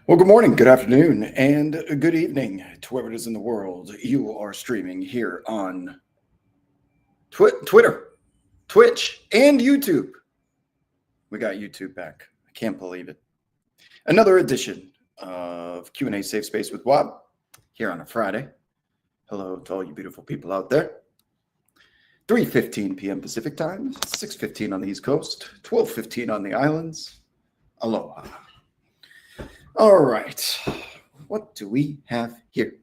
Well, good morning, good afternoon, and good evening to whoever it is in the world. You are streaming here on Twitter, Twitch, and YouTube. We got YouTube back. I can't believe it. Another edition of Q&A Safe Space with Wob here on a Friday. Hello to all you beautiful people out there. 3:15 p.m. Pacific time, 6:15 on the East Coast, 12:15 on the islands. Aloha. All right, what do we have here?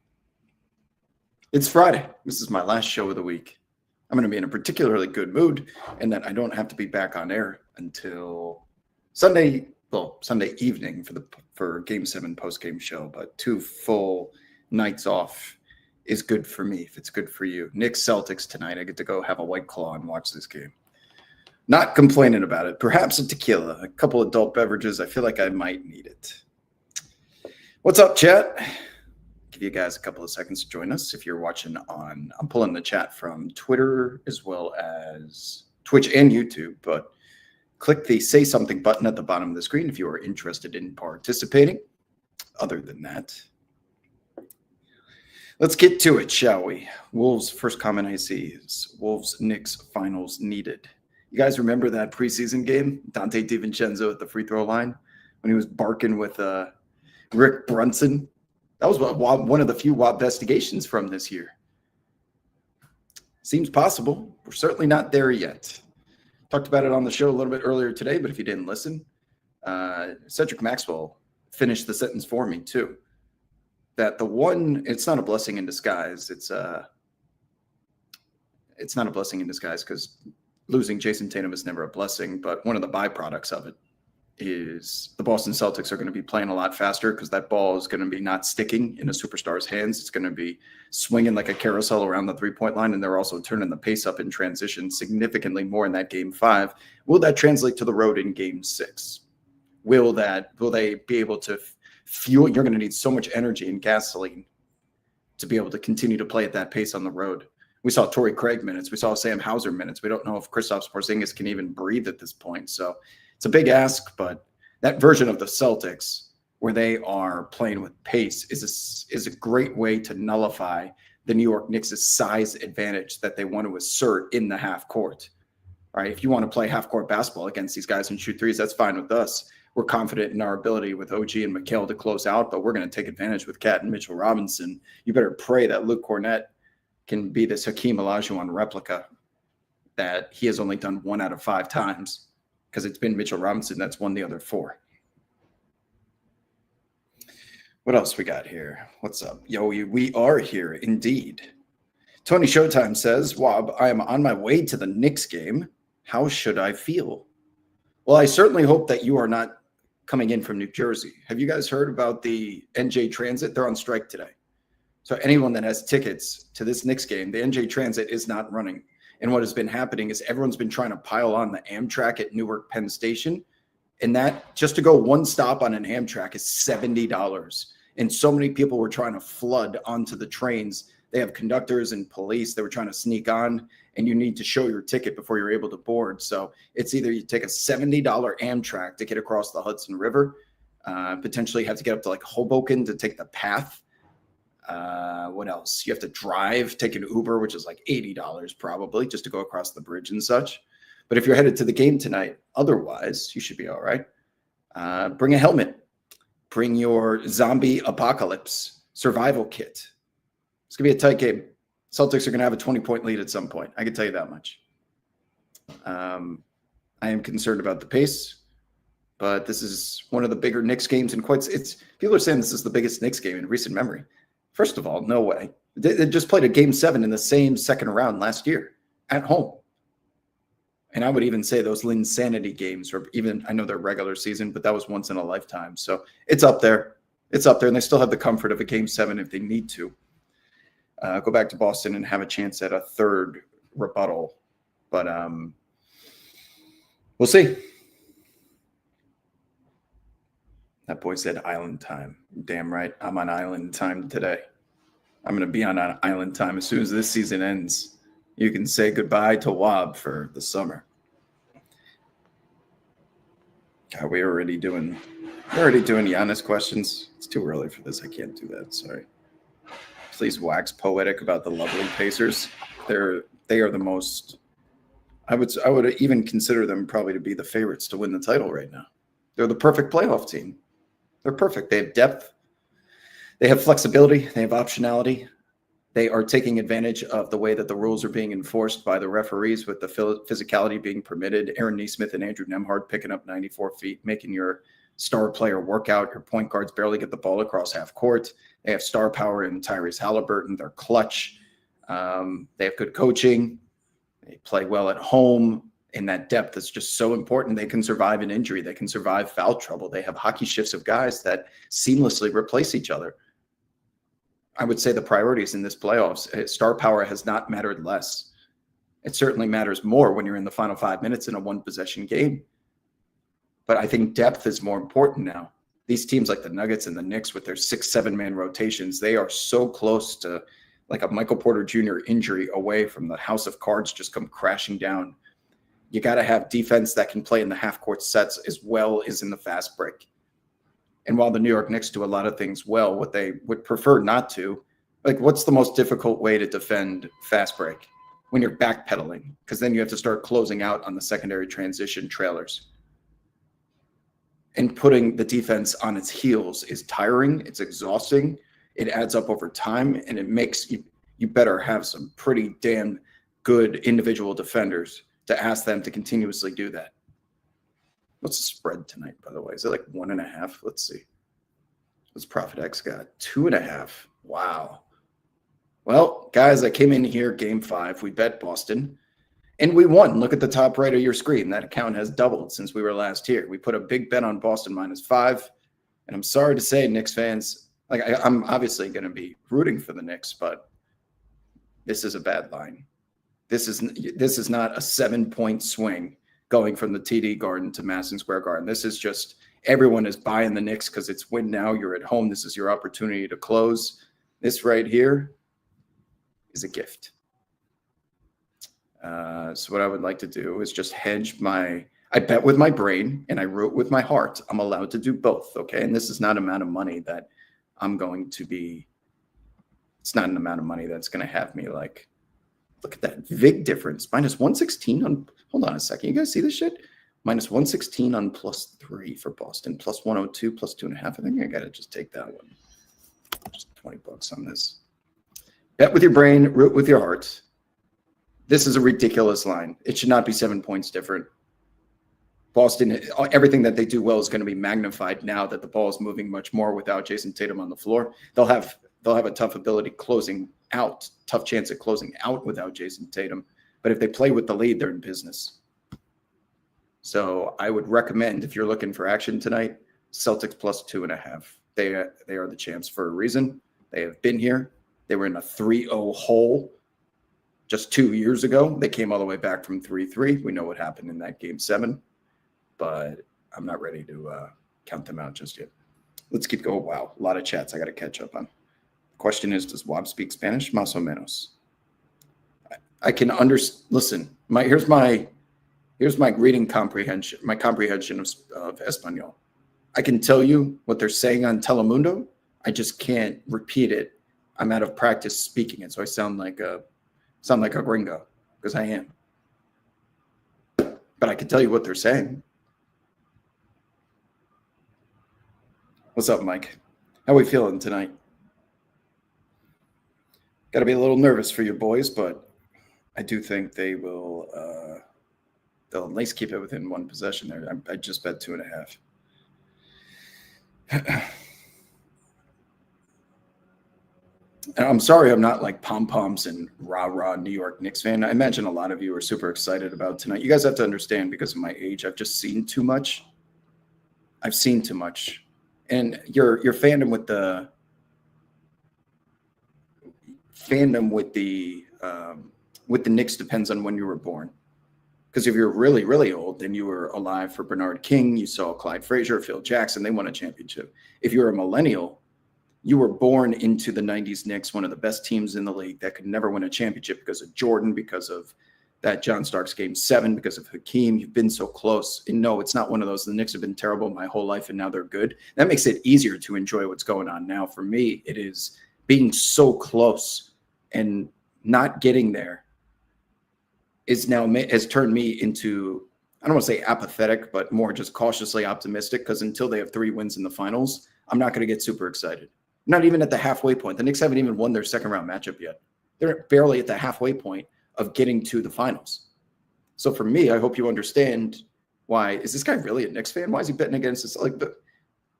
It's Friday. This is my last show of the week. I'm going to be in a particularly good mood, and that I don't have to be back on air until Sunday. Well, Sunday evening for Game 7 post-game show, but 2 full nights off is good for me if it's good for you. Knicks Celtics tonight. I get to go have a White Claw and watch this game. Not complaining about it. Perhaps a tequila, a couple adult beverages. I feel like I might need it. What's up, chat? Give you guys a couple of seconds to join us if you're watching on. I'm pulling the chat from Twitter as well as Twitch and YouTube, but click the Say Something button at the bottom of the screen if you are interested in participating. Other than that, let's get to it, shall we? Wolves, first comment I see is Wolves-Knicks finals needed. You guys remember that preseason game? Dante DiVincenzo at the free throw line when he was barking with Rick Brunson. That was one of the few WAP investigations from this year. Seems possible. We're certainly not there yet. Talked about it on the show a little bit earlier today, but if you didn't listen, Cedric Maxwell finished the sentence for me too. That it's not a blessing in disguise. It's not a blessing in disguise because losing Jason Tatum is never a blessing, but one of the byproducts of it is the Boston Celtics are going to be playing a lot faster because that ball is going to be not sticking in a superstar's hands. It's going to be swinging like a carousel around the three-point line, and they're also turning the pace up in transition significantly more in that Game 5. Will that translate to the road in Game 6? Will they be able to fuel? You're going to need so much energy and gasoline to be able to continue to play at that pace on the road. We saw Torrey Craig minutes. We saw Sam Hauser minutes. We don't know if Kristaps Porzingis can even breathe at this point. So it's a big ask, but that version of the Celtics where they are playing with pace is a great way to nullify the New York Knicks' size advantage that they want to assert in the half court. All right, if you want to play half court basketball against these guys and shoot threes, that's fine with us. We're confident in our ability with OG and Mikal to close out, but we're going to take advantage with Cat and Mitchell Robinson. You better pray that Luke Cornett can be this Hakeem Olajuwon replica that he has only done 1 out of 5 times. Because it's been Mitchell Robinson that's won the other 4. What else we got here? What's up? Yo, we are here indeed. Tony Showtime says, Wob, I am on my way to the Knicks game. How should I feel? Well, I certainly hope that you are not coming in from New Jersey. Have you guys heard about the NJ Transit? They're on strike today. So anyone that has tickets to this Knicks game, the NJ Transit is not running. And what has been happening is everyone's been trying to pile on the Amtrak at Newark Penn Station. And that just to go one stop on an Amtrak is $70. And so many people were trying to flood onto the trains. They have conductors and police that were trying to sneak on, and you need to show your ticket before you're able to board. So it's either you take a $70 Amtrak to get across the Hudson River, potentially have to get up to like Hoboken to take the path. What else? You have to drive, take an Uber, which is like $80 probably just to go across the bridge and such. But if you're headed to the game tonight, otherwise you should be all right. Bring a helmet, bring your zombie apocalypse survival kit. It's going to be a tight game. Celtics are going to have a 20-point lead at some point. I can tell you that much. I am concerned about the pace, but this is one of the bigger Knicks games in people are saying this is the biggest Knicks game in recent memory. First of all, no way. They just played a Game 7 in the same second round last year at home. And I would even say those Linsanity games, or even, I know they're regular season, but that was once in a lifetime. So it's up there. It's up there, and they still have the comfort of a Game 7 if they need to. Go back to Boston and have a chance at a third rebuttal. But we'll see. That boy said island time. Damn right. I'm on island time today. I'm going to be on island time as soon as this season ends. You can say goodbye to Wob for the summer. God, we're already doing We're already doing Giannis questions. It's too early for this. I can't do that. Sorry. Please wax poetic about the lovely Pacers. They are the most. I would even consider them probably to be the favorites to win the title right now. They're the perfect playoff team. They're perfect. They have depth. They have flexibility. They have optionality. They are taking advantage of the way that the rules are being enforced by the referees, with the physicality being permitted. Aaron Nesmith and Andrew Nembhard picking up 94 feet, making your star player work out. Your point guards barely get the ball across half court. They have star power in Tyrese Halliburton. They're clutch. They have good coaching. They play well at home. And that depth is just so important. They can survive an injury. They can survive foul trouble. They have hockey shifts of guys that seamlessly replace each other. I would say the priorities in this playoffs, star power has not mattered less. It certainly matters more when you're in the final 5 minutes in a one-possession game. But I think depth is more important now. These teams like the Nuggets and the Knicks with their 6-7-man rotations, they are so close to like a Michael Porter Jr. injury away from the house of cards just come crashing down. You got to have defense that can play in the half-court sets as well as in the fast break. And while the New York Knicks do a lot of things well, what they would prefer not to, like what's the most difficult way to defend fast break? When you're backpedaling, because then you have to start closing out on the secondary transition trailers. And putting the defense on its heels is tiring. It's exhausting. It adds up over time, and it makes you better have some pretty damn good individual defenders to ask them to continuously do that. What's the spread tonight, by the way? Is it like 1.5? Let's see. What's Prophet X got? 2.5. Wow. Well, guys, I came in here game 5. We bet Boston, and we won. Look at the top right of your screen. That account has doubled since we were last here. We put a big bet on Boston -5, and I'm sorry to say, Knicks fans, like I'm obviously going to be rooting for the Knicks, but this is a bad line. This is not a 7-point swing going from the TD Garden to Madison Square Garden. This is just everyone is buying the Knicks because it's win now. You're at home. This is your opportunity to close. This right here is a gift. So what I would like to do is just hedge I bet with my brain and I root with my heart. I'm allowed to do both, okay? And this is not an amount of money that I'm going to be, it's not an amount of money that's going to have me like, look at that VIG difference, -116 on, hold on a second. You guys see this shit? -116 on +3 for Boston, +102, +2.5. I think I got to just take that one. Just $20 on this. Bet with your brain, root with your heart. This is a ridiculous line. It should not be 7 points different. Boston, everything that they do well is going to be magnified now that the ball is moving much more without Jason Tatum on the floor. They'll have a tough chance at closing out without Jason Tatum. But if they play with the lead, they're in business. So I would recommend, if you're looking for action tonight, Celtics +2.5. They are the champs for a reason. They have been here. They were in a 3-0 hole just 2 years ago. They came all the way back from 3-3. We know what happened in that game 7, but I'm not ready to count them out just yet. Let's keep going. Wow, a lot of chats I got to catch up on. The question is, does Wob speak Spanish? Más o menos. I can understand. Listen, here's my reading comprehension, my comprehension of Espanol. I can tell you what they're saying on Telemundo. I just can't repeat it. I'm out of practice speaking it, so I sound like a gringo, because I am. But I can tell you what they're saying. What's up, Mike? How we feeling tonight? Got to be a little nervous for your boys, but I do think they will. They'll at least keep it within one possession there. I just bet 2.5. And I'm sorry I'm not like pom-poms and rah-rah New York Knicks fan. I imagine a lot of you are super excited about tonight. You guys have to understand, because of my age, I've just seen too much. I've seen too much. And your fandom with the Knicks depends on when you were born. Because if you're really, really old, then you were alive for Bernard King. You saw Clyde Frazier, Phil Jackson. They won a championship. If you're a millennial, you were born into the 90s Knicks, one of the best teams in the league that could never win a championship because of Jordan, because of that John Starks game 7 because of Hakeem. You've been so close. And no, it's not one of those. The Knicks have been terrible my whole life and now they're good. That makes it easier to enjoy what's going on now. For me, it is being so close and not getting there has turned me into, I don't want to say apathetic, but more just cautiously optimistic, because until they have 3 wins in the finals, I'm not going to get super excited. Not even at the halfway point. The Knicks haven't even won their second round matchup yet. They're barely at the halfway point of getting to the finals. So for me, I hope you understand why. Is this guy really a Knicks fan? Why is he betting against us?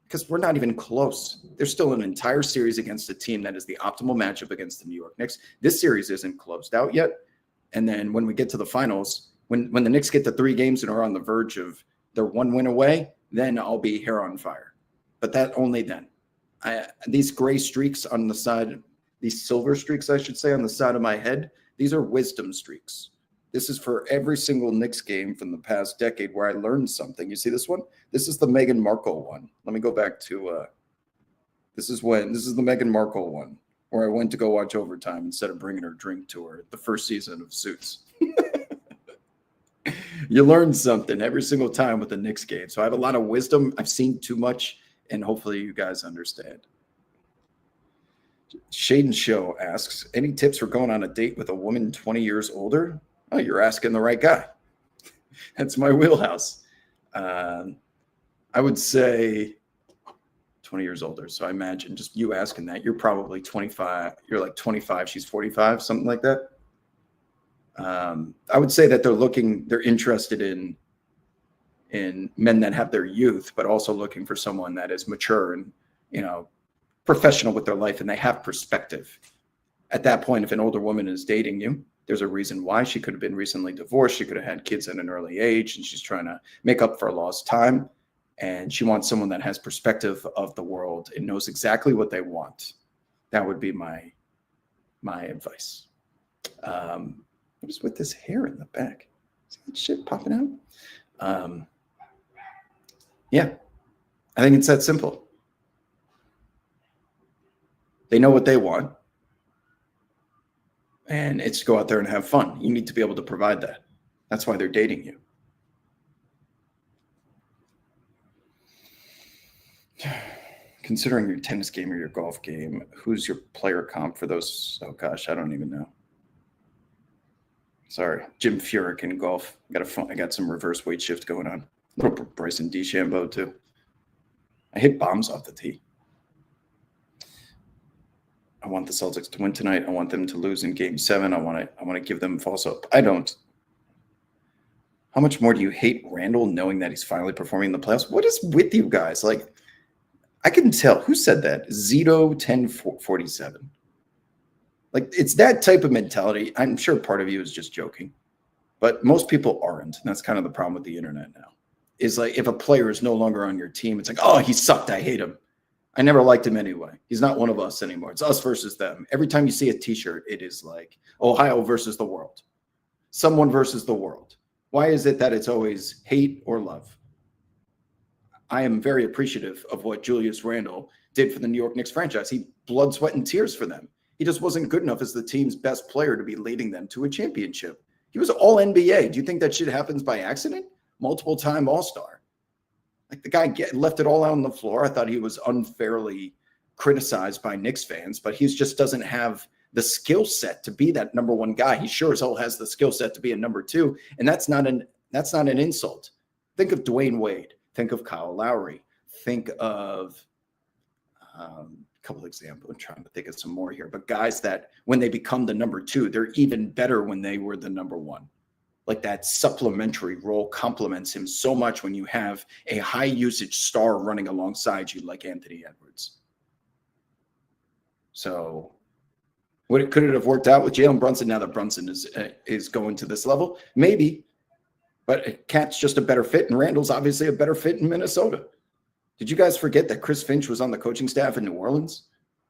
Because we're not even close. There's still an entire series against a team that is the optimal matchup against the New York Knicks. This series isn't closed out yet. And then when we get to the finals, when the Knicks get to 3 games and are on the verge of their 1 win away, then I'll be hair on fire. But that only then. These gray streaks on the side, these silver streaks, I should say, on the side of my head, these are wisdom streaks. This is for every single Knicks game from the past decade where I learned something. You see this one? This is the Meghan Markle one. Let me go back to, this is the Meghan Markle one, where I went to go watch Overtime instead of bringing her drink to her the first season of Suits. You learn something every single time with the Knicks game. So I have a lot of wisdom. I've seen too much, and hopefully you guys understand. Shaden Show asks, any tips for going on a date with a woman 20 years older? Oh, you're asking the right guy. That's my wheelhouse. I would say 20 years older. So I imagine just you asking that, you're probably 25. You're like 25. She's 45, something like that. I would say that they're interested in men that have their youth, but also looking for someone that is mature and, professional with their life, and they have perspective. At that point, if an older woman is dating you, there's a reason why. She could have been recently divorced. She could have had kids at an early age, and she's trying to make up for lost time. And she wants someone that has perspective of the world and knows exactly what they want. That would be my advice. What is with this hair in the back? Is that shit popping out? Yeah, I think it's that simple. They know what they want, and it's to go out there and have fun. You need to be able to provide that. That's why they're dating you. Considering your tennis game or your golf game, who's your player comp for those? Oh gosh, I don't even know. Sorry, Jim Furyk in golf. I got some reverse weight shift going on. A little Bryson DeChambeau too. I hit bombs off the tee. I want the Celtics to win tonight. I want them to lose in Game 7. I want to give them false hope. I don't. How much more do you hate Randall knowing that he's finally performing in the playoffs? What is with you guys? Like, I can tell. Who said that? Zito1047. Like, it's that type of mentality. I'm sure part of you is just joking, but most people aren't. And that's kind of the problem with the internet now. Is like, if a player is no longer on your team, it's like, oh, he sucked. I hate him. I never liked him anyway. He's not one of us anymore. It's us versus them. Every time you see a t-shirt, it is like Ohio versus the world. Someone versus the world. Why is it that it's always hate or love? I am very appreciative of what Julius Randle did for the New York Knicks franchise. He blood, sweat, and tears for them. He just wasn't good enough as the team's best player to be leading them to a championship. He was all NBA. Do you think that shit happens by accident? Multiple-time All-Star. Like, the guy left it all out on the floor. I thought he was unfairly criticized by Knicks fans, but he just doesn't have the skill set to be that number 1 guy. He sure as hell has the skill set to be a number 2, and that's not an insult. Think of Dwayne Wade. Think of Kyle Lowry. Think of a couple examples. I'm trying to think of some more here, but guys that when they become the number 2, they're even better when they were the number 1. Like, that supplementary role complements him so much when you have a high usage star running alongside you like Anthony Edwards. So could it have worked out with Jalen Brunson now that Brunson is going to this level? Maybe, but Cat's just a better fit, and Randall's obviously a better fit in Minnesota. Did you guys forget that Chris Finch was on the coaching staff in New Orleans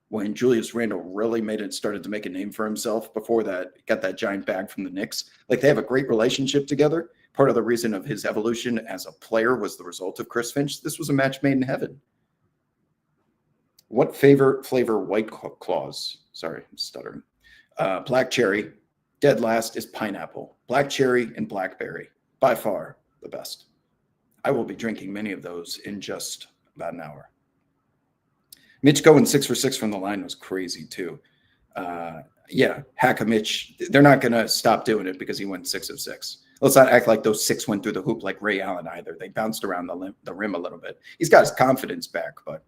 when Julius Randle really started to make a name for himself before that, got that giant bag from the Knicks? Like, they have a great relationship together. Part of the reason of his evolution as a player was the result of Chris Finch. This was a match made in heaven. What flavor White Claws? Sorry, I'm stuttering. Black cherry, Dead last is pineapple, black cherry, and blackberry. By far the best. I will be drinking many of those in just about an hour. Mitch going 6 for 6 from the line was crazy too. Yeah, hack a Mitch. They're not going to stop doing it because he went 6 of 6. Let's not act like those 6 went through the hoop like Ray Allen either. They bounced around the rim a little bit. He's got his confidence back, but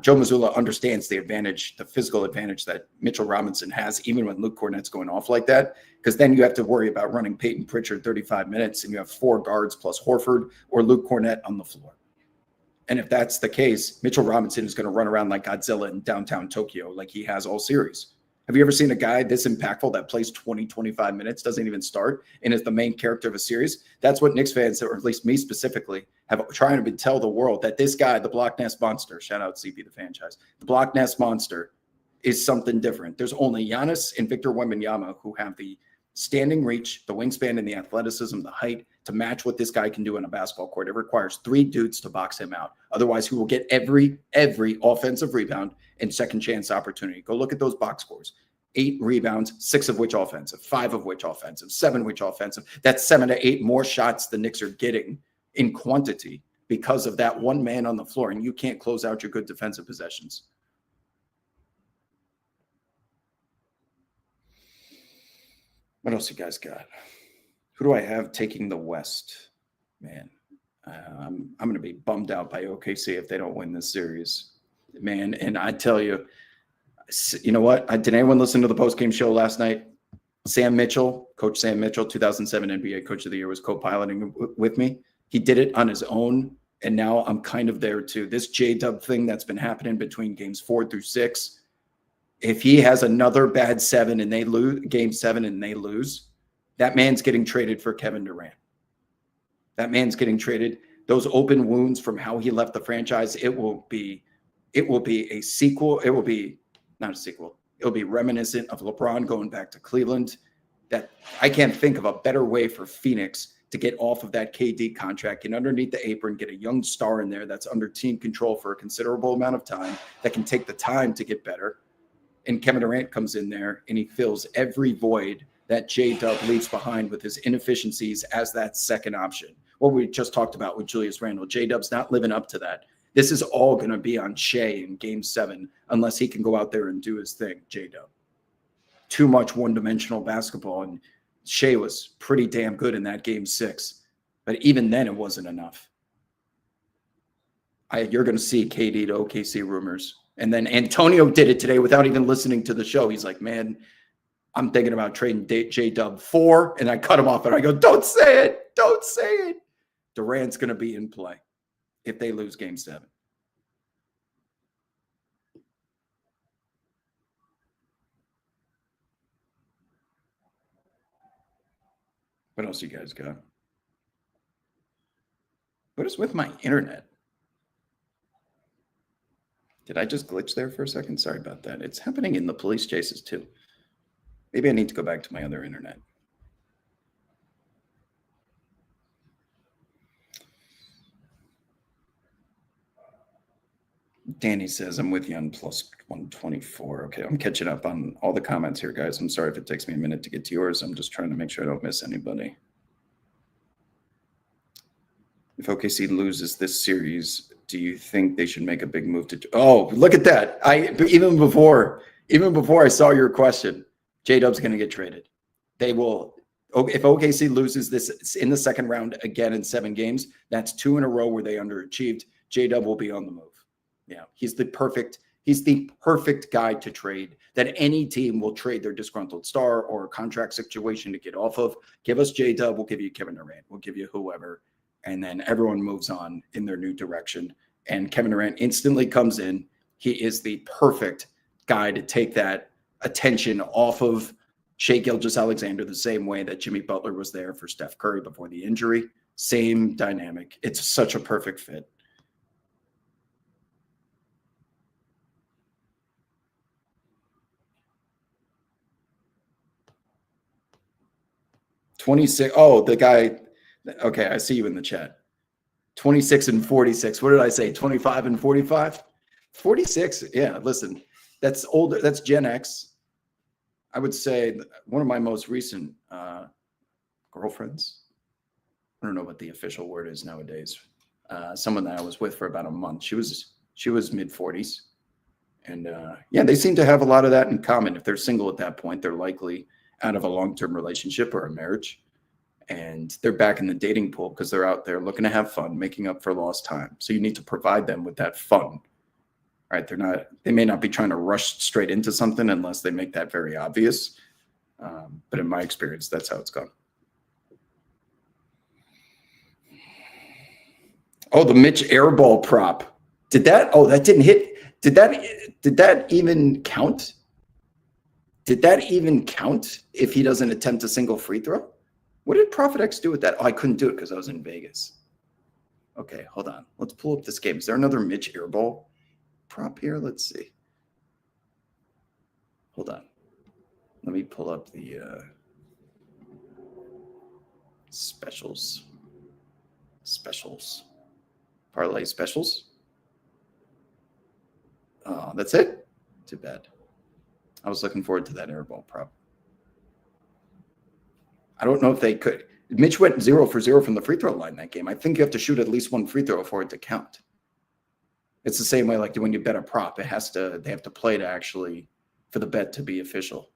Joe Mazzulla understands the advantage, the physical advantage that Mitchell Robinson has, even when Luke Cornett's going off like that, because then you have to worry about running Peyton Pritchard 35 minutes and you have 4 guards plus Horford or Luke Cornett on the floor. And if that's the case, Mitchell Robinson is going to run around like Godzilla in downtown Tokyo like he has all series. Have you ever seen a guy this impactful that plays 20, 25 minutes, doesn't even start, and is the main character of a series? That's what Knicks fans, or at least me specifically, have trying to tell the world, that this guy, the Block Nest Monster, shout out CP the franchise, the Block Nest Monster is something different. There's only Giannis and Victor Wembanyama who have the standing reach, the wingspan, and the athleticism, the height to match what this guy can do in a basketball court. It requires 3 dudes to box him out. Otherwise, he will get every offensive rebound and second chance opportunity. Go look at those box scores. 8 rebounds, 6 of which offensive, 5 of which offensive, 7 of which offensive. That's 7 to 8 more shots the Knicks are getting in quantity because of that one man on the floor, and you can't close out your good defensive possessions. What else you guys got? Who do I have taking the West? Man, I'm going to be bummed out by OKC if they don't win this series. Man, and I tell you, you know what? Did anyone listen to the postgame show last night? Sam Mitchell, Coach Sam Mitchell, 2007 NBA Coach of the Year, was co-piloting with me. He did it on his own, and now I'm kind of there too. This J-Dub thing that's been happening between games 4 through 6, if he has another bad 7 and they lose game 7 and they lose, that man's getting traded for Kevin Durant. That man's getting traded. Those open wounds from how he left the franchise, it will be a sequel. It will be not a sequel. It'll be reminiscent of LeBron going back to Cleveland. That I can't think of a better way for Phoenix to get off of that KD contract, get underneath the apron, get a young star in there that's under team control for a considerable amount of time, that can take the time to get better. And Kevin Durant comes in there and he fills every void that J-Dub leaves behind with his inefficiencies as that second option. What we just talked about with Julius Randle. J-Dub's not living up to that. This is all going to be on Shea in game 7 unless he can go out there and do his thing, J-Dub. Too much one-dimensional basketball, and Shea was pretty damn good in that game 6. But even then, it wasn't enough. You're going to see KD to OKC rumors. And then Antonio did it today without even listening to the show. He's like, man, I'm thinking about trading J-Dub 4. And I cut him off and I go, don't say it. Don't say it. Durant's going to be in play if they lose game 7. What else you guys got? What is with my internet? Did I just glitch there for a second? Sorry about that. It's happening in the police chases too. Maybe I need to go back to my other internet. Danny says, I'm with you on plus 124. Okay, I'm catching up on all the comments here, guys. I'm sorry if it takes me a minute to get to yours. I'm just trying to make sure I don't miss anybody. If OKC loses this series, do you think they should make a big move to? Oh, look at that! Even before I saw your question, J-Dub's going to get traded. They will. If OKC loses this in the second round again in 7 games, that's 2 in a row where they underachieved. J-Dub will be on the move. Yeah, he's the perfect guy to trade, that any team will trade their disgruntled star or a contract situation to get off of. Give us J-Dub, we'll give you Kevin Durant, we'll give you whoever. And then everyone moves on in their new direction. And Kevin Durant instantly comes in. He is the perfect guy to take that attention off of Shai Gilgeous-Alexander the same way that Jimmy Butler was there for Steph Curry before the injury. Same dynamic. It's such a perfect fit. $26. Oh, the guy. Okay, I see you in the chat. 26 and 46. What did I say? 25 and 45? 46. Yeah, listen, that's older. That's Gen X. I would say one of my most recent girlfriends. I don't know what the official word is nowadays. Someone that I was with for about a month. She was mid-40s, and yeah, they seem to have a lot of that in common. If they're single at that point, they're likely out of a long-term relationship or a marriage, and they're back in the dating pool because they're out there looking to have fun, making up for lost time. So you need to provide them with that fun, right? They may not be trying to rush straight into something unless they make that very obvious. But in my experience, that's how it's gone. Oh, the Mitch airball prop. Did that? Oh, that didn't hit. Did that even count? Did that even count if he doesn't attempt a single free throw? What did Prophet X do with that? Oh, I couldn't do it because I was in Vegas. Okay, hold on. Let's pull up this game. Is there another Mitch airball prop here? Let's see. Hold on. Let me pull up the specials. Parlay specials. Oh, that's it? Too bad. I was looking forward to that airball prop. I don't know if they could. Mitch went 0 for 0 from the free throw line that game. I think you have to shoot at least one free throw for it to count. It's the same way like when you bet a prop. They have to play to actually, for the bet to be official.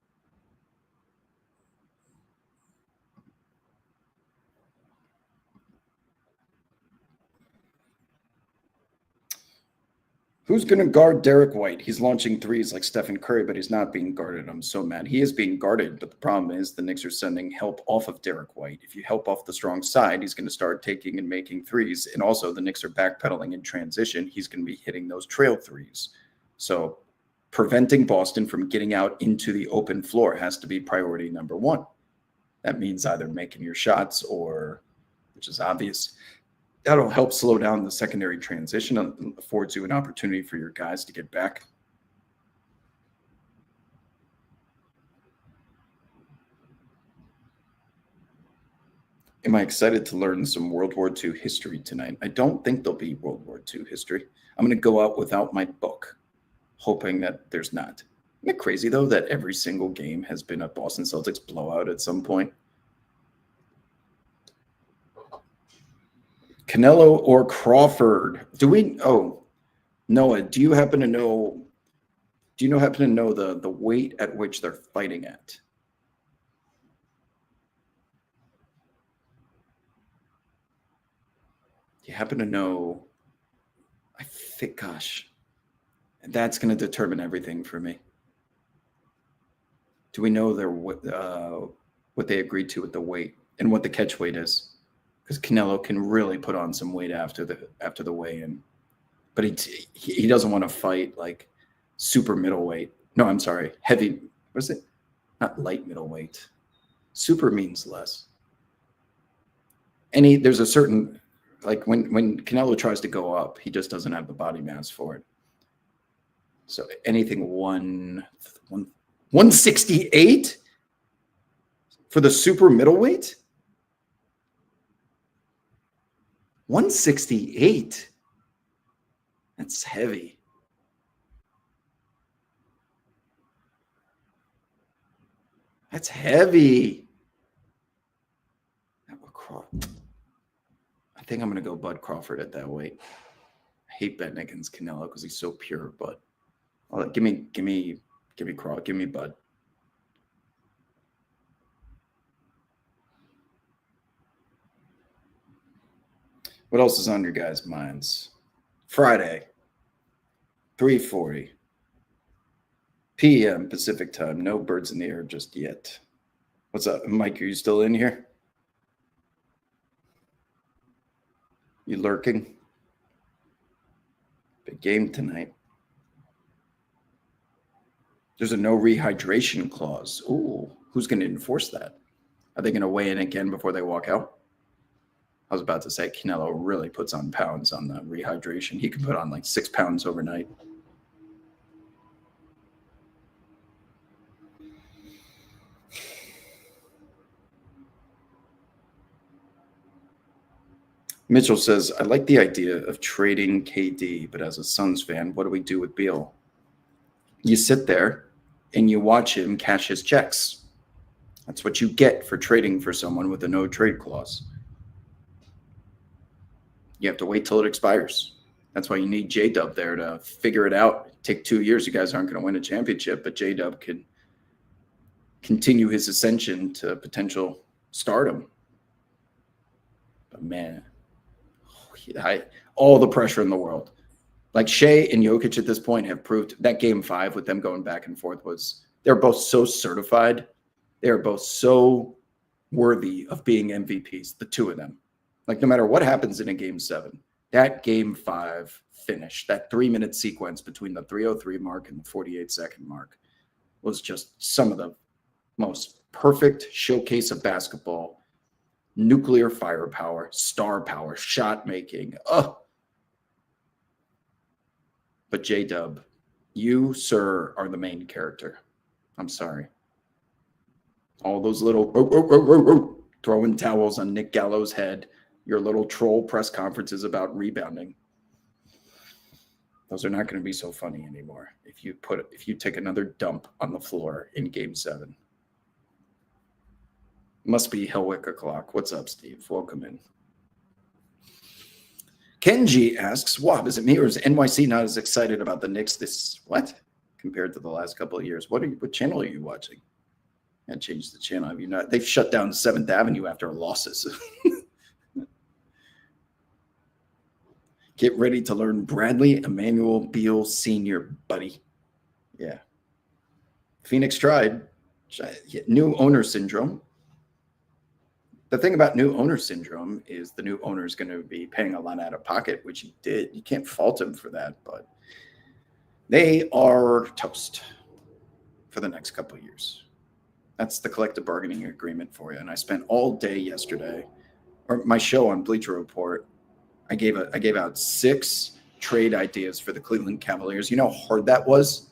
Who's going to guard Derek White? He's launching threes like Stephen Curry, but he's not being guarded. I'm so mad. He is being guarded, but the problem is the Knicks are sending help off of Derek White. If you help off the strong side, he's going to start taking and making threes. And also the Knicks are backpedaling in transition. He's going to be hitting those trail threes. So preventing Boston from getting out into the open floor has to be priority number one. That means either making your shots or, which is obvious, that'll help slow down the secondary transition and affords you an opportunity for your guys to get back. Am I excited to learn some World War II history tonight? I don't think there'll be World War II history. I'm going to go out without my book, hoping that there's not. Isn't it crazy, though, that every single game has been a Boston Celtics blowout at some point? Canelo or Crawford? Noah, do you happen to know the weight at which they're fighting at? You happen to know? I think, gosh, that's going to determine everything for me. Do we know what they agreed to with the weight and what the catch weight is? Because Canelo can really put on some weight after the weigh-in, but he doesn't want to fight like super middleweight. No, I'm sorry, heavy. What is it? Not light middleweight. Super means less. There's a certain, like when Canelo tries to go up, he just doesn't have the body mass for it. So anything 168 for the super middleweight. 168. That's heavy. That's heavy. I think I'm going to go Bud Crawford at that weight. I hate betting against Canelo because he's so pure, but give me Bud. What else is on your guys' minds? Friday, 3:40 p.m. Pacific time. No birds in the air just yet. What's up, Mike? Are you still in here? You lurking? Big game tonight. There's a no rehydration clause. Ooh, who's going to enforce that? Are they going to weigh in again before they walk out? I was about to say Canelo really puts on pounds on the rehydration. He can put on like 6 pounds overnight. Mitchell says, I like the idea of trading KD, but as a Suns fan, what do we do with Beal? You sit there and you watch him cash his checks. That's what you get for trading for someone with a no trade clause. You have to wait till it expires. That's why you need J-Dub there to figure it out. Take 2 years. You guys aren't going to win a championship, but J-Dub can continue his ascension to potential stardom. But man, all the pressure in the world. Like Shea and Jokic at this point have proved that game 5 with them going back and forth they're both so certified. They're both so worthy of being MVPs, the two of them. Like no matter what happens in a game 7, that game 5 finish, that 3-minute sequence between the 3:03 mark and the 48-second mark was just some of the most perfect showcase of basketball, nuclear firepower, star power, shot making. But J-Dub, you, sir, are the main character. I'm sorry. All those little throwing towels on Nick Gallo's head, your little troll press conferences about rebounding. Those are not going to be so funny anymore if you take another dump on the floor in game 7. Must be Hellwick o'clock. What's up, Steve? Welcome in. Kenji asks, Wob, is it me or is NYC not as excited about the Knicks compared to the last couple of years? What channel are you watching? I changed the channel. Have you not? They've shut down 7th Avenue after losses. Get ready to learn Bradley Emmanuel Beal Sr., buddy. Yeah. Phoenix tried. New owner syndrome. The thing about new owner syndrome is the new owner is going to be paying a lot out of pocket, which he did. You can't fault him for that, but they are toast for the next couple of years. That's the collective bargaining agreement for you. And I spent all day yesterday, or my show on Bleacher Report, I gave out 6 trade ideas for the Cleveland Cavaliers. You know how hard that was?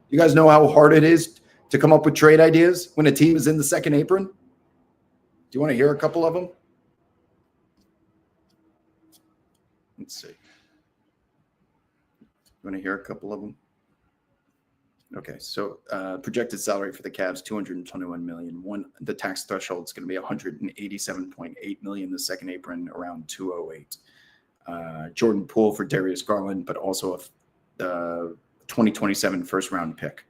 You guys know how hard it is to come up with trade ideas when a team is in the second apron? Do you want to hear a couple of them? Let's see. You want to hear a couple of them? Okay, so projected salary for the Cavs, $221 million. The tax threshold is going to be $187.8 million. The second apron around $208. Jordan Poole for Darius Garland, but also the 2027 first-round pick.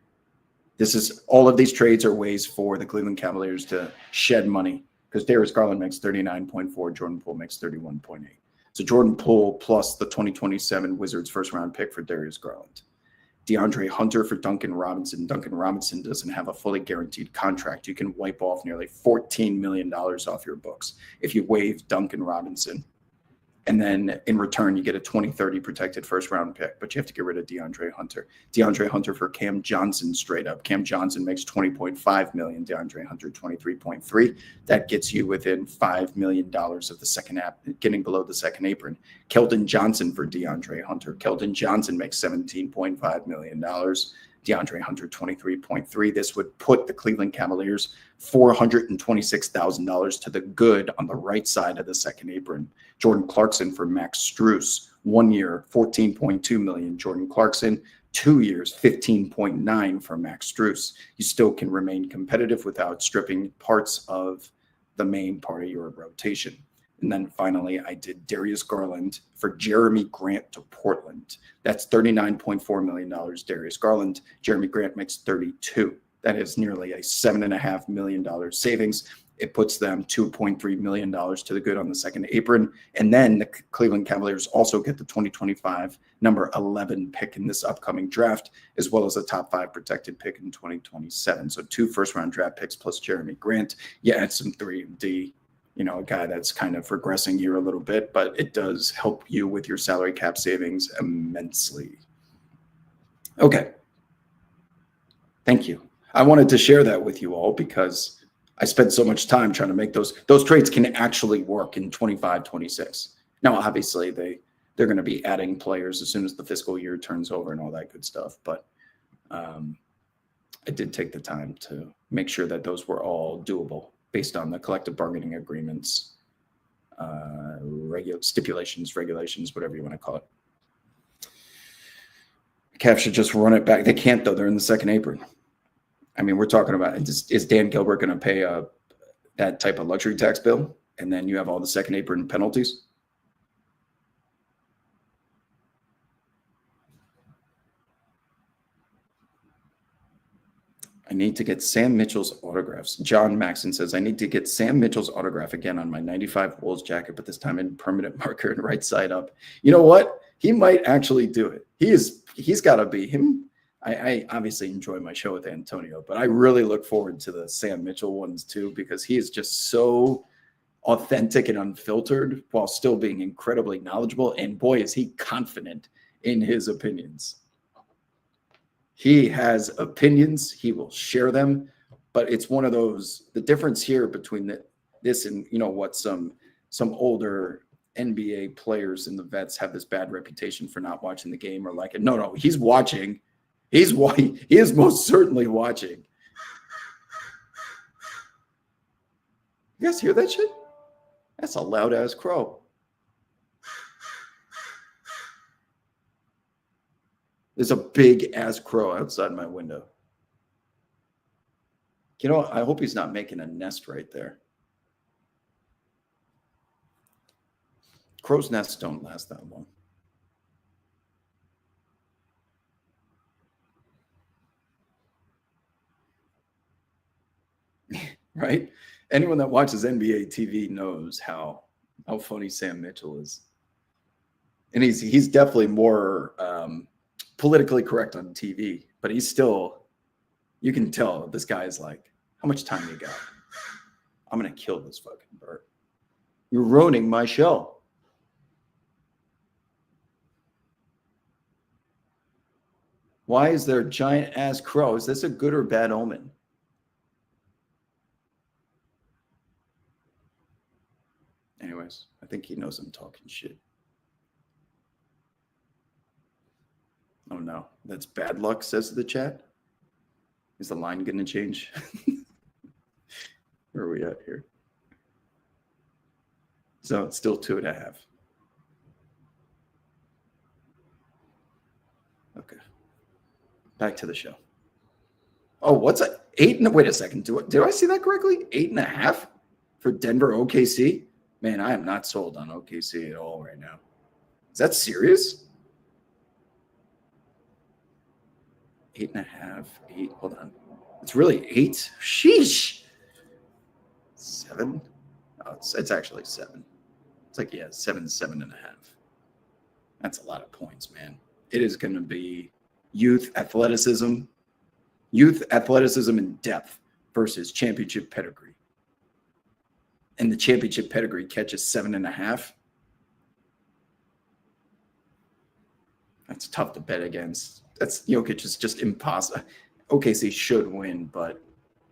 All of these trades are ways for the Cleveland Cavaliers to shed money because Darius Garland makes 39.4, Jordan Poole makes 31.8. So Jordan Poole plus the 2027 Wizards first-round pick for Darius Garland. DeAndre Hunter for Duncan Robinson. Duncan Robinson doesn't have a fully guaranteed contract. You can wipe off nearly $14 million off your books if you waive Duncan Robinson. And then in return, you get a 2030 protected first-round pick, but you have to get rid of DeAndre Hunter. DeAndre Hunter for Cam Johnson straight up. Cam Johnson makes $20.5 million. DeAndre Hunter, $23.3. That gets you within $5 million of the second getting below the second apron. Keldon Johnson for DeAndre Hunter. Keldon Johnson makes $17.5 million. DeAndre Hunter, $23.3. This would put the Cleveland Cavaliers $426,000 to the good on the right side of the second apron. Jordan Clarkson for Max Strus, 1 year, $14.2 million. Jordan Clarkson, 2 years, $15.9 for Max Strus. You still can remain competitive without stripping parts of the main part of your rotation. And then finally, I did Darius Garland for Jeremy Grant to Portland. That's $39.4 million, Darius Garland. Jeremy Grant makes $32. That is nearly a $7.5 million savings. It puts them $2.3 million to the good on the second apron. And then the Cleveland Cavaliers also get the 2025 number 11 pick in this upcoming draft, as well as a top 5 protected pick in 2027. So 2 first-round draft picks plus Jeremy Grant. You add some 3D, a guy that's kind of regressing here a little bit, but it does help you with your salary cap savings immensely. Okay. Thank you. I wanted to share that with you all because I spent so much time trying to make those trades can actually work in 25, 26. Now, obviously, they're going to be adding players as soon as the fiscal year turns over and all that good stuff. But I did take the time to make sure that those were all doable based on the collective bargaining agreements, stipulations, regulations, whatever you want to call it. Cavs should just run it back. They can't, though. They're in the second apron. I mean, we're talking about, is Dan Gilbert going to pay that type of luxury tax bill? And then you have all the second apron penalties? I need to get Sam Mitchell's autographs. John Maxon says, I need to get Sam Mitchell's autograph again on my 95 Wolves jacket, but this time in permanent marker and right side up. You know what? He might actually do it. He's got to be him. I obviously enjoy my show with Antonio, but I really look forward to the Sam Mitchell ones too, because he is just so authentic and unfiltered while still being incredibly knowledgeable. And boy, is he confident in his opinions. He has opinions. He will share them, but it's one of those, the difference here between this and, what some older NBA players and the vets have this bad reputation for not watching the game or like it. No, he's watching. He is most certainly watching. You guys hear that shit? That's a loud ass crow. There's a big ass crow outside my window. I hope he's not making a nest right there. Crow's nests don't last that long. Right? Anyone that watches NBA TV knows how funny Sam Mitchell is. And he's definitely more politically correct on TV, but he's still, you can tell this guy is like, how much time you got? I'm going to kill this fucking bird. You're ruining my show. Why is there a giant ass crow? Is this a good or bad omen? Anyways, I think he knows I'm talking shit. Oh no, that's bad luck, says the chat. Is the line going to change? Where are we at here? So it's still 2.5. Okay. Back to the show. Oh, what's that? 8? Wait a second. Did I see that correctly? 8.5 for Denver OKC? Man, I am not sold on OKC at all right now. Is that serious? 8.5, 8. Hold on. It's really 8. Sheesh. 7. Oh, it's actually 7. It's like, 7.5. That's a lot of points, man. It is going to be youth athleticism and depth versus championship pedigree. And the championship pedigree catches 7.5. That's tough to bet against. That's Jokic is just impossible. OKC should win, but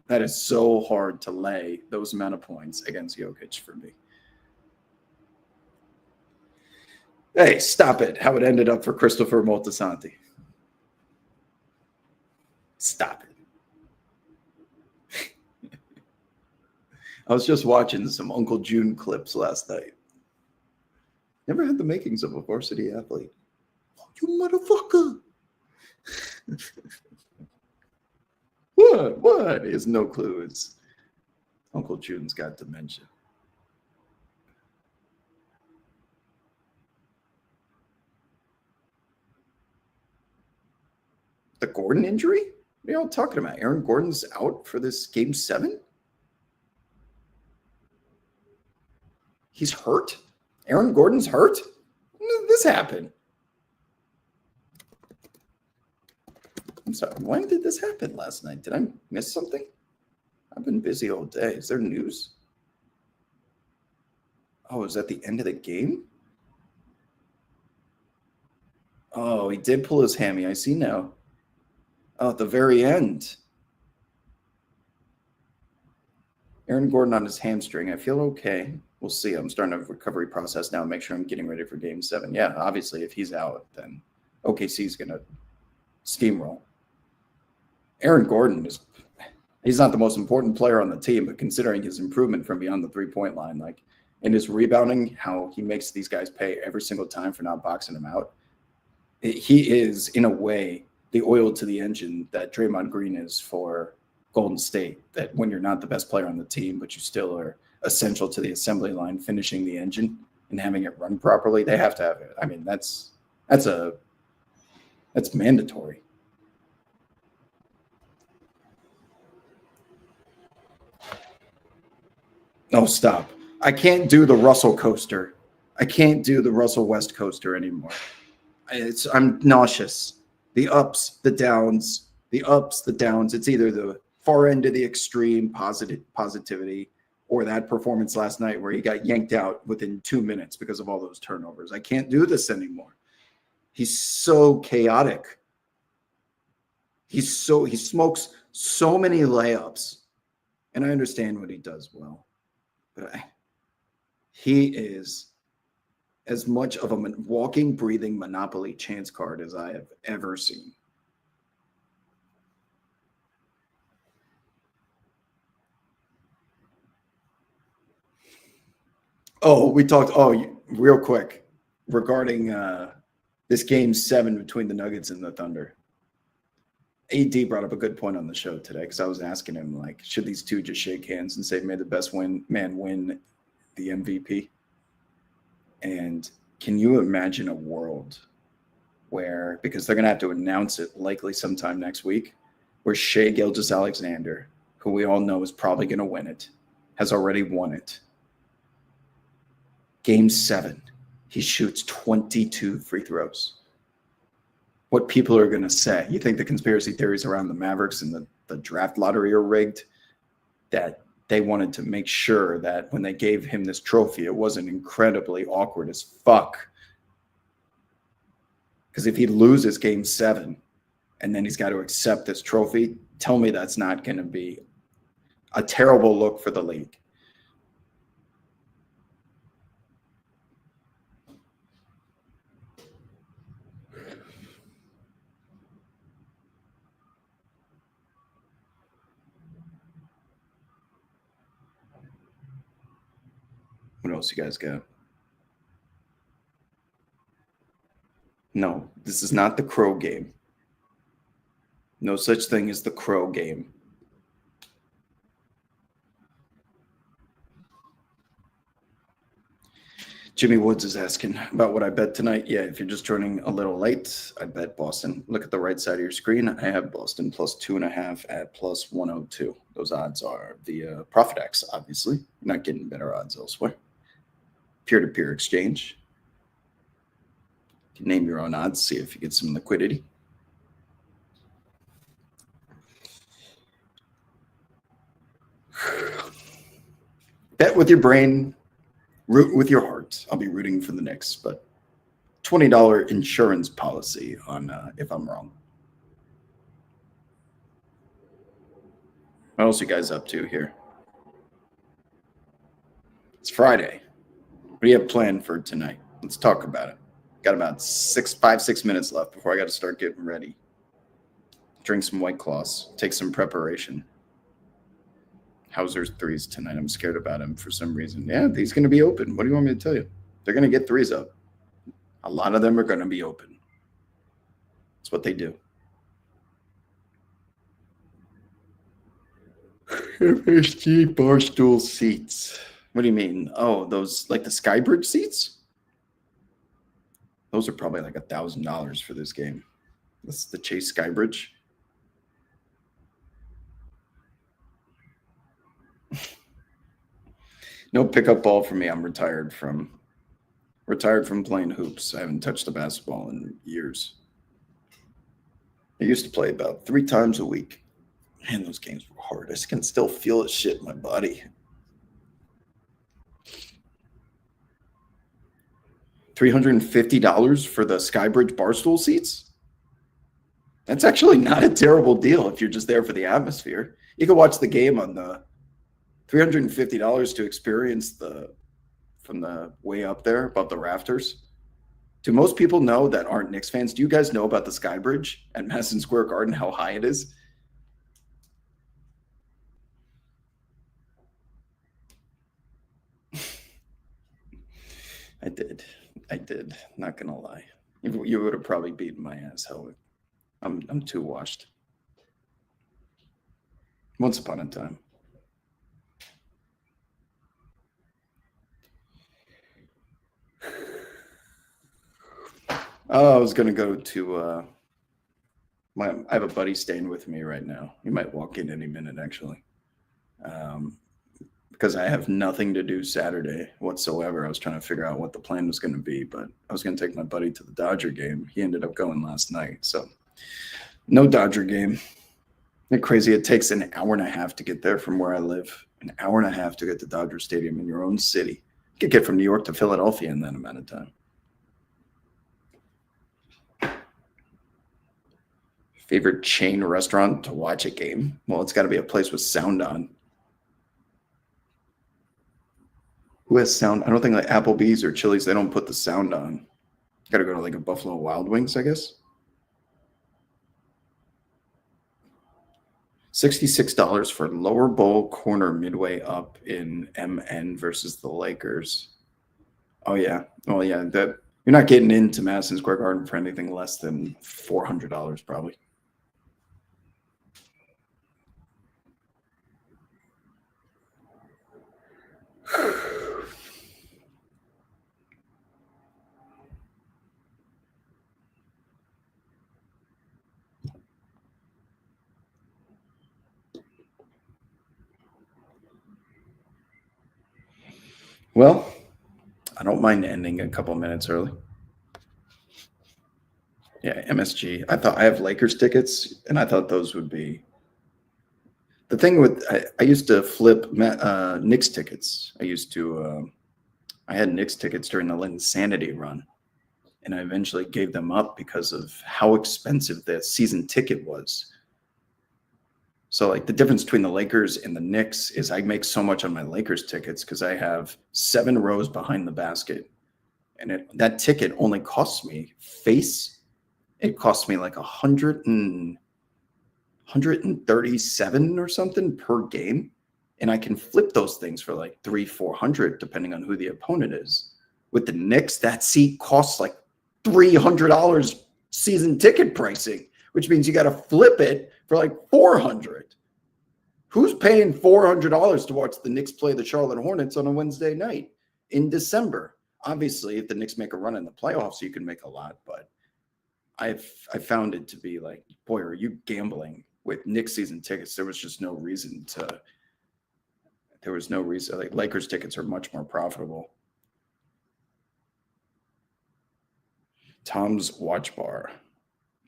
that is so hard to lay those amount of points against Jokic for me. Hey, stop it. How it ended up for Christopher Moltisanti. Stop it. I was just watching some Uncle June clips last night. Never had the makings of a varsity athlete. Oh, you motherfucker. What? He has no clue. It's Uncle June's got dementia. The Gordon injury? What are y'all talking about? Aaron Gordon's out for this game 7? He's hurt? Aaron Gordon's hurt? When did this happen? I'm sorry. When did this happen last night? Did I miss something? I've been busy all day. Is there news? Oh, is that the end of the game? Oh, he did pull his hammy. I see now. Oh, at the very end. Aaron Gordon on his hamstring. I feel okay. We'll see. I'm starting a recovery process now. Make sure I'm getting ready for game 7. Yeah, obviously, if he's out, then OKC's going to steamroll. Aaron Gordon he's not the most important player on the team, but considering his improvement from beyond the 3-point line, like in his rebounding, how he makes these guys pay every single time for not boxing him out. He is, in a way, the oil to the engine that Draymond Green is for Golden State, that when you're not the best player on the team, but you still are essential to the assembly line, finishing the engine and having it run properly, they have to have it. I mean, that's mandatory. Oh, stop. I can't do the Russell coaster. I can't do the Russell West coaster anymore. I'm nauseous. The ups, the downs, the ups, the downs. It's either the far end of the extreme positivity or that performance last night where he got yanked out within 2 minutes because of all those turnovers. I can't do this anymore. He's so chaotic. He smokes so many layups, and I understand what he does well, but he is as much of a walking, breathing Monopoly chance card as I have ever seen. Oh, we talked. Oh, real quick regarding this game 7 between the Nuggets and the Thunder. AD brought up a good point on the show today because I was asking him, like, should these two just shake hands and say, may the best man win the MVP? And can you imagine a world where, because they're going to have to announce it likely sometime next week, where Shai Gilgeous-Alexander, who we all know is probably going to win it, has already won it. Game 7, he shoots 22 free throws. What people are going to say? You think the conspiracy theories around the Mavericks and the draft lottery are rigged? That they wanted to make sure that when they gave him this trophy, it wasn't incredibly awkward as fuck. Because if he loses game 7 and then he's got to accept this trophy, tell me that's not going to be a terrible look for the league. What else you guys got? No, this is not the Crow game. No such thing as the Crow game. Jimmy Woods is asking about what I bet tonight. Yeah, if you're just joining a little late, I bet Boston. Look at the right side of your screen. I have Boston plus 2.5 at plus 102. Those odds are via ProfitX, obviously. You're not getting better odds elsewhere. Peer-to-peer exchange. You can name your own odds, see if you get some liquidity. Bet with your brain, root with your heart. I'll be rooting for the Knicks, but $20 insurance policy on if I'm wrong. What else are you guys up to here? It's Friday. What do you have planned for tonight? Let's talk about it. Got about 6 minutes left before I got to start getting ready. Drink some White Claws. Take some preparation. Hauser's threes tonight. I'm scared about him for some reason. Yeah, he's going to be open. What do you want me to tell you? They're going to get threes up. A lot of them are going to be open. That's what they do. FSG Barstool seats. What do you mean? Oh, those like the Skybridge seats? Those are probably like $1,000 for this game. That's the Chase Skybridge. No pickup ball for me. I'm retired from playing hoops. I haven't touched a basketball in years. I used to play about 3 times a week. Man, those games were hard. I can still feel it shit in my body. $350 for the Skybridge Barstool seats? That's actually not a terrible deal if you're just there for the atmosphere. You can watch the game on the $350 to experience from the way up there above the rafters. Do most people know that aren't Knicks fans? Do you guys know about the Skybridge at Madison Square Garden, how high it is? I did. Not gonna lie. You would have probably beaten my ass. Hell, I'm too washed. Once upon a time. Oh, I was gonna go to I have a buddy staying with me right now. He might walk in any minute, actually. Because I have nothing to do Saturday whatsoever. I was trying to figure out what the plan was going to be, but I was going to take my buddy to the Dodger game. He ended up going last night, so no Dodger game. Isn't it crazy? It takes an hour and a half to get there from where I live. An hour and a half to get to Dodger Stadium in your own city. You could get from New York to Philadelphia in that amount of time. Favorite chain restaurant to watch a game? Well, it's got to be a place with sound on. Who has sound? I don't think like Applebee's or Chili's, they don't put the sound on. Got to go to like a Buffalo Wild Wings, I guess. $66 for lower bowl corner midway up in MN versus the Lakers. Oh yeah. Oh yeah. That you're not getting into Madison Square Garden for anything less than $400 probably. Well, I don't mind ending a couple minutes early. Yeah, MSG. I have Lakers tickets, and I thought those would be the thing with. I used to flip Knicks tickets. I had Knicks tickets during the Linsanity run, and I eventually gave them up because of how expensive the season ticket was. So like the difference between the Lakers and the Knicks is I make so much on my Lakers tickets because I have 7 rows behind the basket. And that ticket only costs me it costs me like 137 or something per game. And I can flip those things for like 300-400 depending on who the opponent is. With the Knicks, that seat costs like $300 season ticket pricing, which means you got to flip it for like $400. Who's paying $400 to watch the Knicks play the Charlotte Hornets on a Wednesday night in December? Obviously, if the Knicks make a run in the playoffs, you can make a lot. But I found it to be like, boy, are you gambling with Knicks season tickets? There was just no reason to. There was no reason. Like Lakers tickets are much more profitable. Tom's Watch Bar.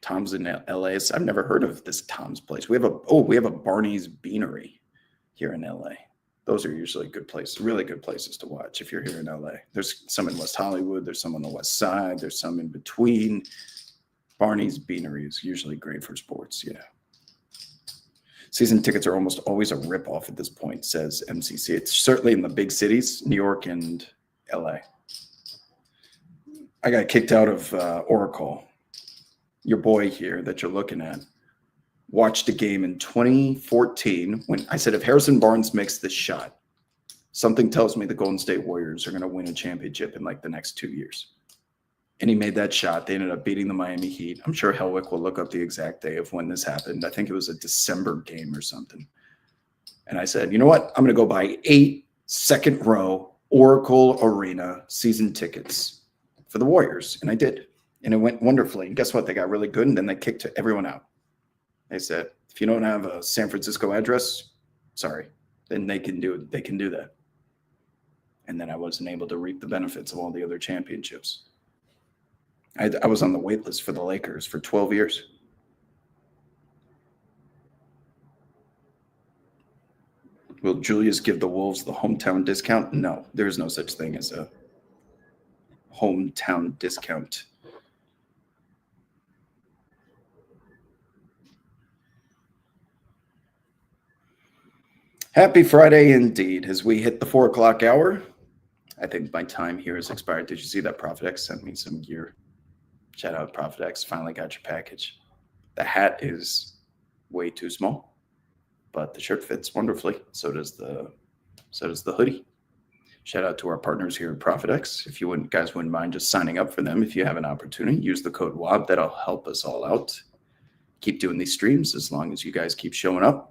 Tom's in LA. I've never heard of this Tom's place. We have a Barney's Beanery here in LA. Those are usually good places, really good places to watch if you're here in LA. There's some in West Hollywood. There's some on the West Side. There's some in between. Barney's Beanery is usually great for sports. Yeah. Season tickets are almost always a ripoff at this point, says MCC. It's certainly in the big cities, New York and LA. I got kicked out of Oracle. Your boy here that you're looking at watched a game in 2014 when I said, if Harrison Barnes makes this shot, something tells me the Golden State Warriors are going to win a championship in like the next 2 years. And he made that shot. They ended up beating the Miami Heat. I'm sure Helwick will look up the exact day of when this happened. I think it was a December game or something. And I said, you know what? I'm going to go buy 8 second row Oracle Arena season tickets for the Warriors. And I did. And it went wonderfully. And guess what? They got really good, and then they kicked everyone out. They said, if you don't have a San Francisco address, sorry, then they can do that. And then I wasn't able to reap the benefits of all the other championships. I was on the wait list for the Lakers for 12 years. Will Julius give the Wolves the hometown discount? No, there is no such thing as a hometown discount. Happy Friday indeed. As we hit the 4 o'clock hour, I think my time here has expired. Did you see that ProfitX sent me some gear? Shout out ProfitX. Finally got your package. The hat is way too small, but the shirt fits wonderfully. So does the hoodie. Shout out to our partners here at ProfitX. If you guys wouldn't mind just signing up for them, if you have an opportunity, use the code WOB. That'll help us all out. Keep doing these streams as long as you guys keep showing up.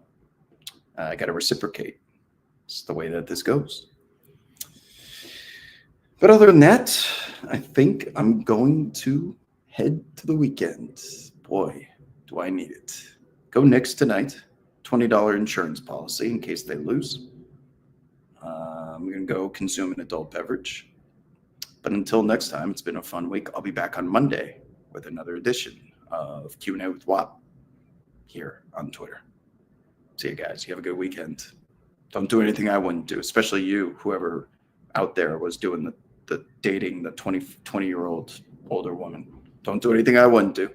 I got to reciprocate. It's the way that this goes. But other than that, I think I'm going to head to the weekend. Boy, do I need it. Go Knicks tonight. $20 insurance policy in case they lose. I'm going to go consume an adult beverage. But until next time, it's been a fun week. I'll be back on Monday with another edition of Q&A with WAP here on Twitter. See you guys. You have a good weekend. Don't do anything I wouldn't do, especially you, whoever out there was doing the dating the 20-year-old older woman. Don't do anything I wouldn't do.